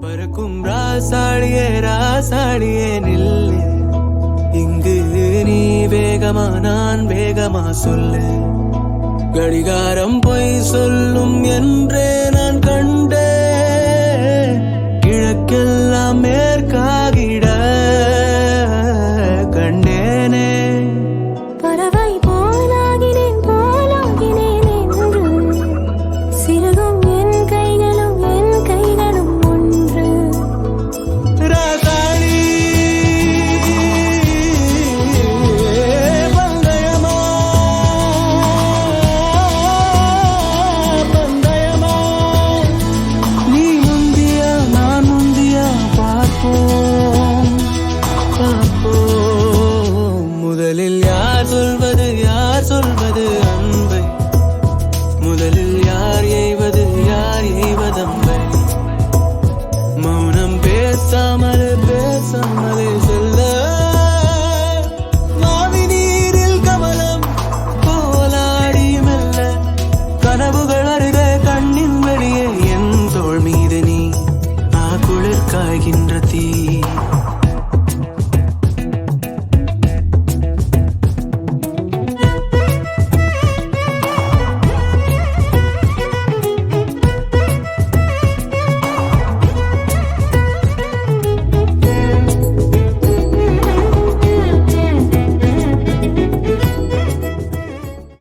பறக்கும் ராசாடியே ராசாடியே நில்லு, இங்கு நீ வேகமா நான் வேகமா சொல்லு. கடிகாரம் பொய் சொல்லும் என்றே நான் கண்டே, கிழக்கெல்லாம் மேற்காகிட கண்டேனே. பறவை போலாகினேன் போலாகினேன் என்று, சிறகும் என் கைகளும் ஒன்று. ராசாடி பந்தயமா பந்தயமா, நீ முந்தியா நான் முந்தியா பார்ப்போம் பார்ப்போம். முதலில் யார் சொல்வது அன்பை, முதலில் யார் எய்வது அம்பை. மௌனம் பேசாம